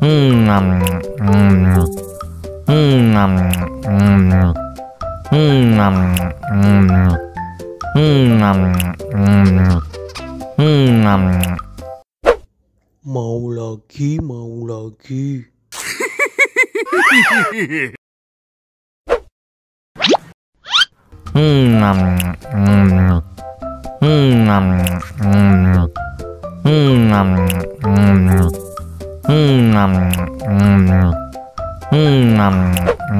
Mau lagi, mau lagi. Enak.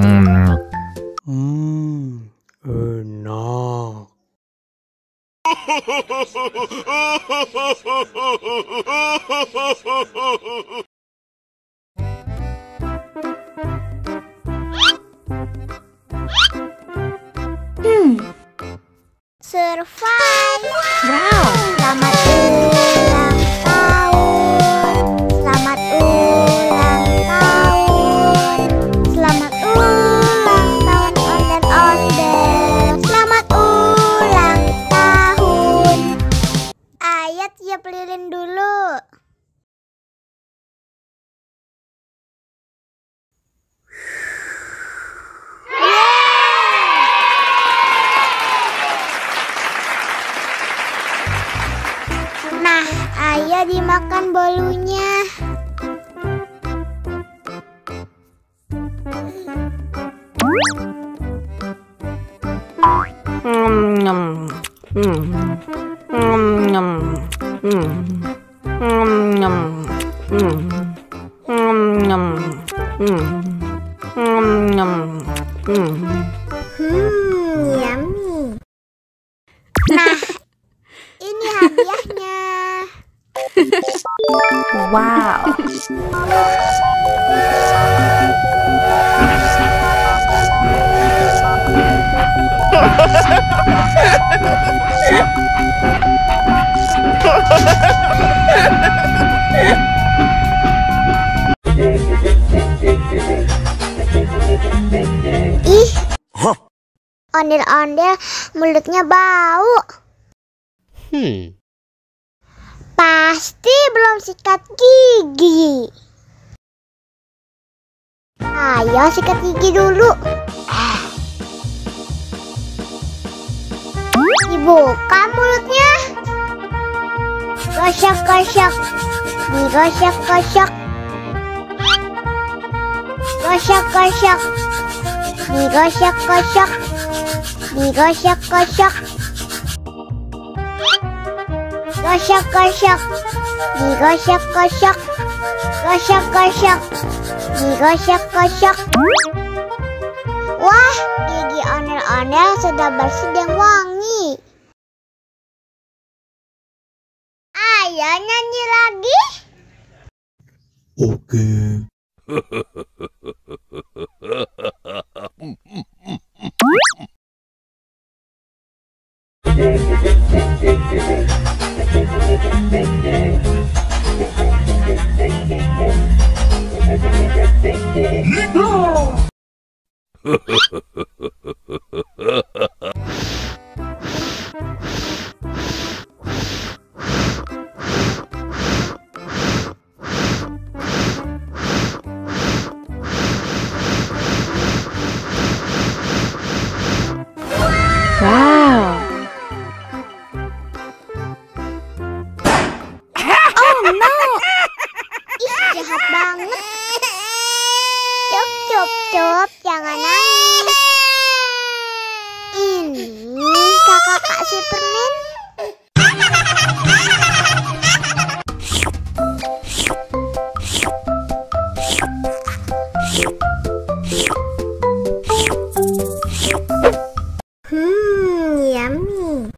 Survive. Wow. Selamat ulang tahun. Selamat ulang tahun. Selamat ulang tahun ondel-ondel. Selamat ulang tahun. Ayo tiup lilin dulu. Nah, ayo dimakan bolunya. Yummy. Nah, ini hadiahnya. Wow. Ih, ondel-ondel mulutnya bau. Pasti belum sikat gigi. Ayo sikat gigi dulu. Dibuka mulutnya. Gosok-gosok. Digosok-gosok. Gosok-gosok. Digosok-gosok. Digosok-gosok. Gosok-gosok. Digosok-gosok. Gosok-gosok. Digosok-gosok. Wah, gigi ondel-ondel sudah bersih dan wangi. Ayo nyanyi lagi. Oke. Wow. Oh no. Ih, jahat banget. Cup, cup, cup, jangan nangis. Ini kakak kasih permen. Yummy.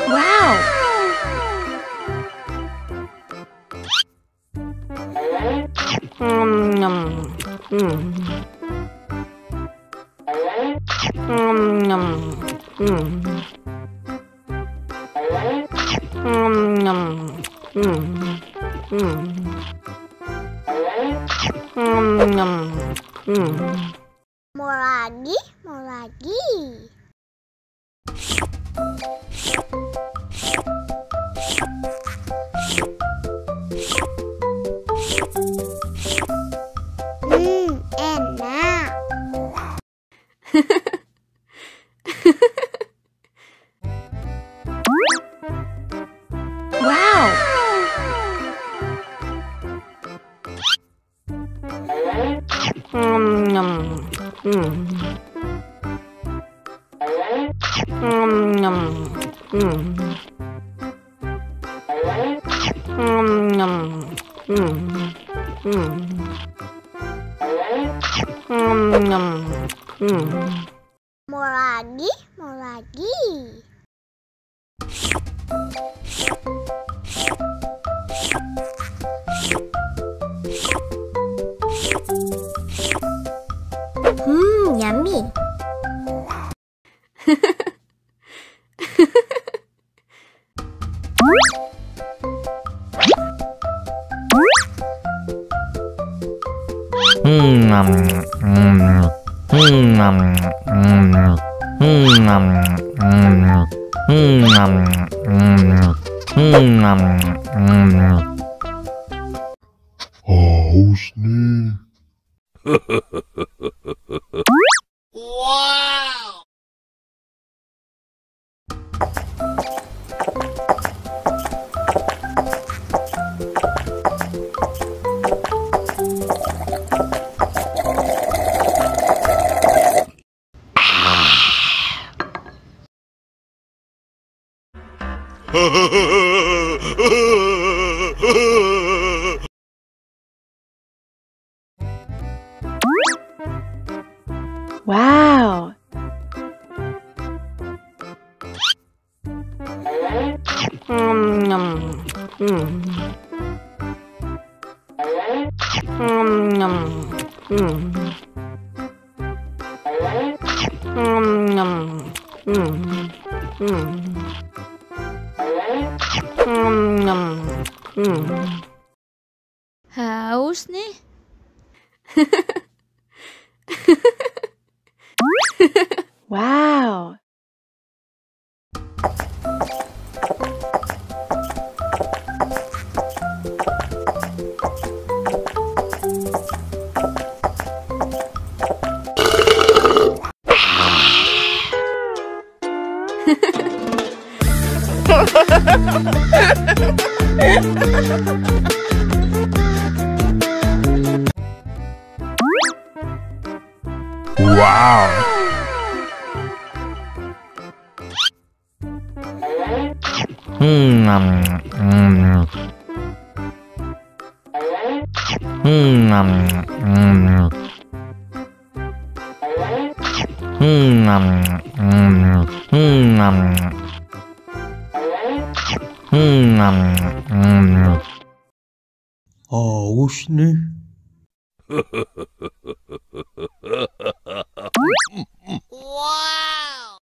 Wow. Mau lagi, mau lagi. Enak. Wow. Mau lagi, mau lagi. Yummy. Haus nih. Wow. Haus nih. Wow. Wow. Haus nih. Wow.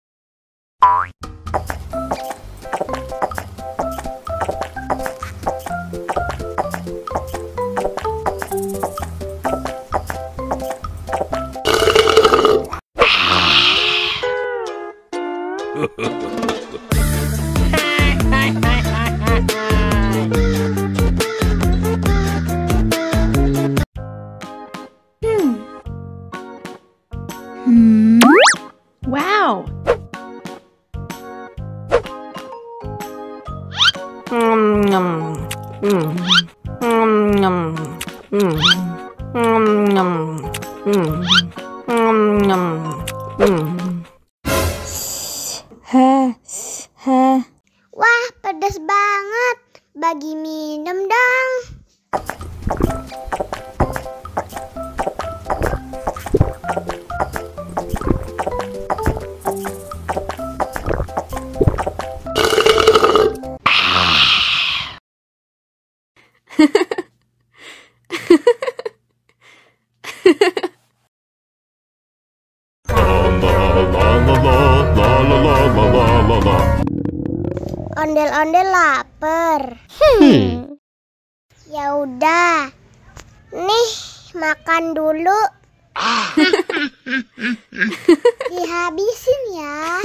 Wah, pedas banget. Bagi minum dong. Ondel-ondel lapar. Ya udah. Nih, makan dulu. Dihabisin ya.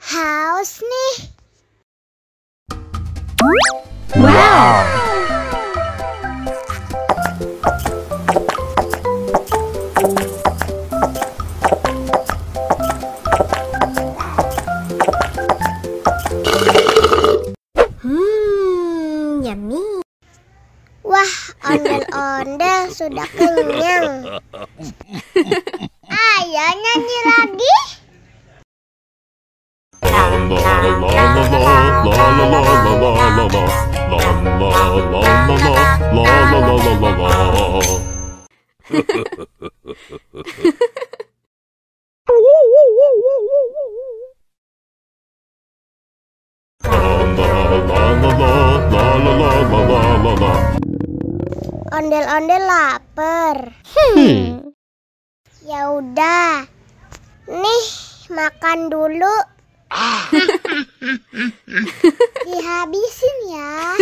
Haus nih. Wow! Yummy. Wah, ondel-ondel sudah kenyang. Ayo nyanyi lagi. Ondel-ondel lapar. Ya udah. Nih, makan dulu. Dihabisin ya.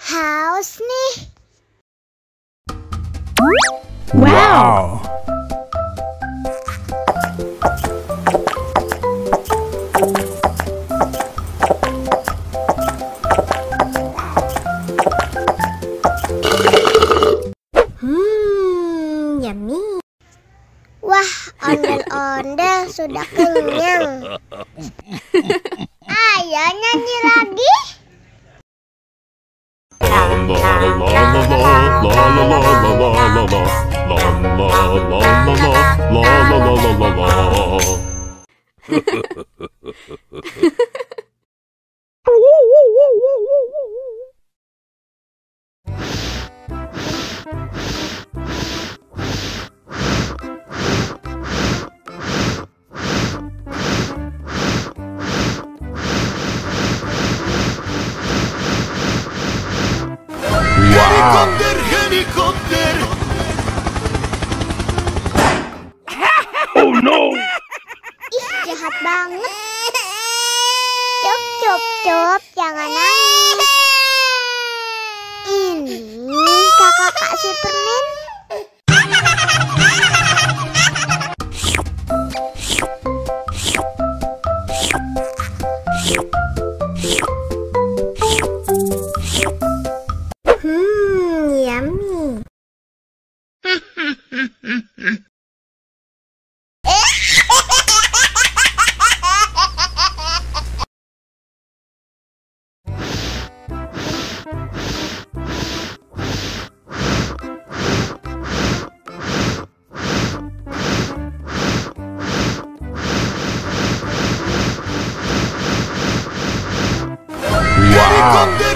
Haus nih. Wow! Yummy. Wah, ondel-ondel sudah kenyang. Ayo nyanyi lagi. Helikopter. Oh no. Ih, jahat banget. Cop, cop, cop, jangan nangis. Ini kakak kasih permen. Yummy.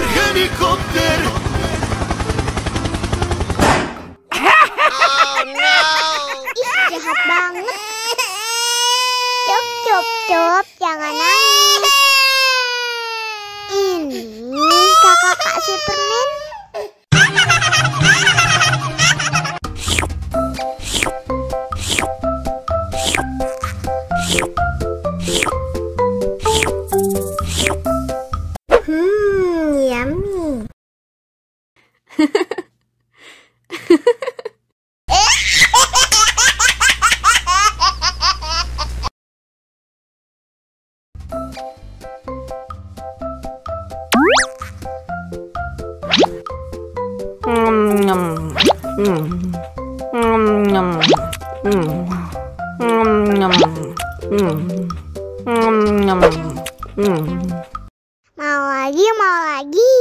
Helikopter. Ih, jahat banget. Cop, cop, cop, jangan nangis. Ini kakak kasih permen. Yummy. Mau lagi, mau lagi.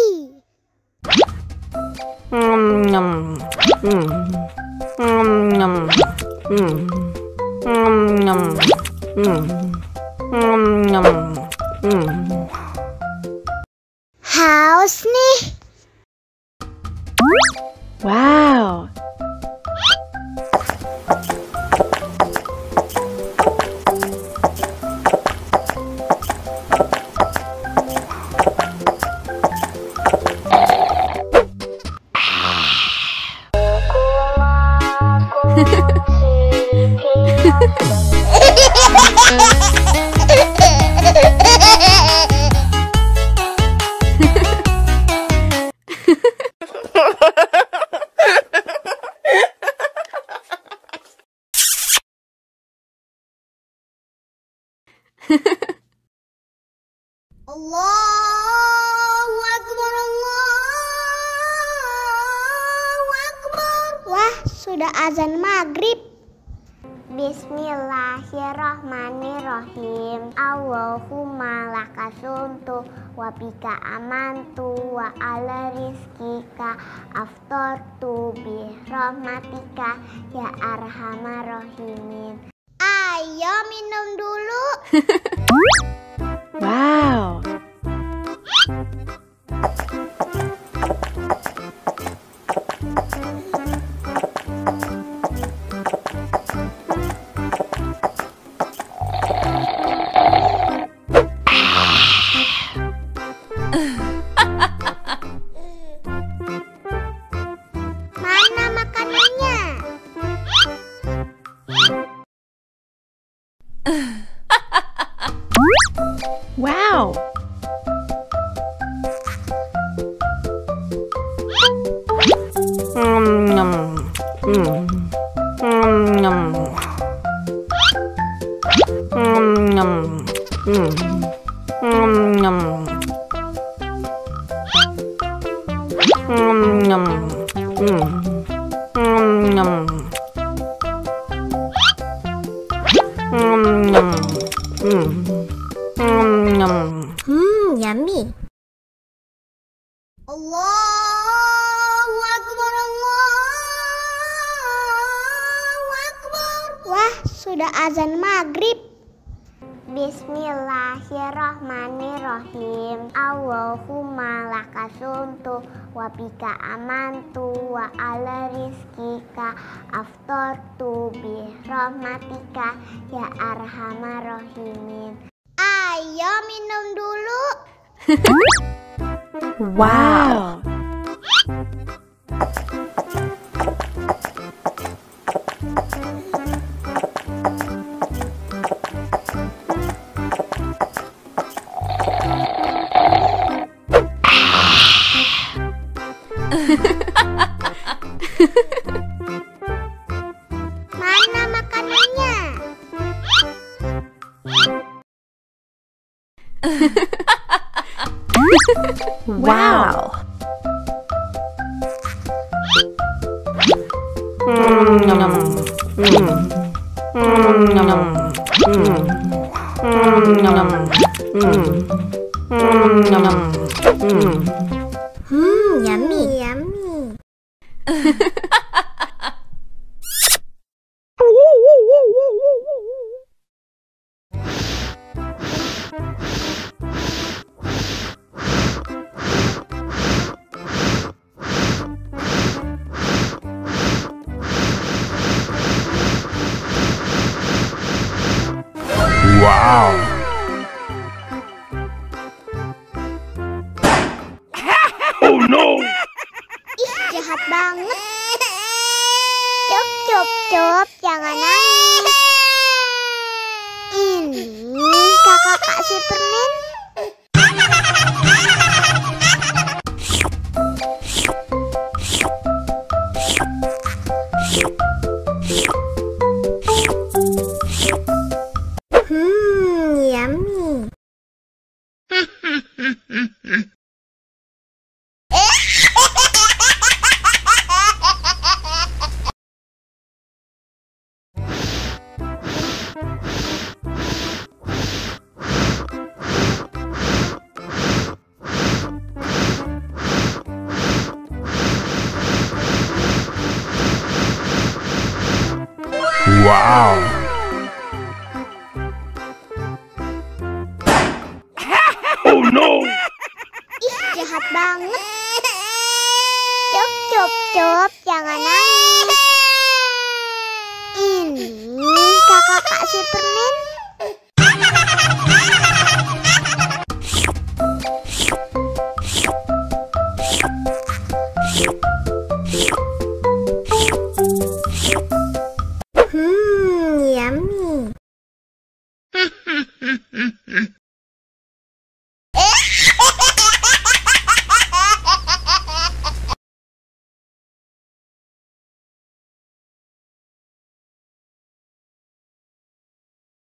Haus nih. Wow. Allahu Akbar, Allahu Akbar. Wah, sudah azan maghrib. Bismillahirrahmanirrahim. Allahumma lakasumtu wa bika amantu wa ala rizkika aftortu bi rahmatika ya arhamar rahimin. Ayo minum dulu. Wow. Mana makanannya? Wow. Yummy. Allahu Akbar, Allahu Akbar. Wah, sudah azan maghrib. Bismillahirrahmanirrahim. Allahumma lakasumtu wa bika amantu wa ala rizkika aftortu bi rahmatika ya arhamar rahimin. Ayo minum dulu. Wow. Mana makanannya? Wow. Yummy, yummy. Wow. Oh no. Ih, jahat banget. Cup, jangan nangis. Ini kakak kasih permen. Yummy. Wow.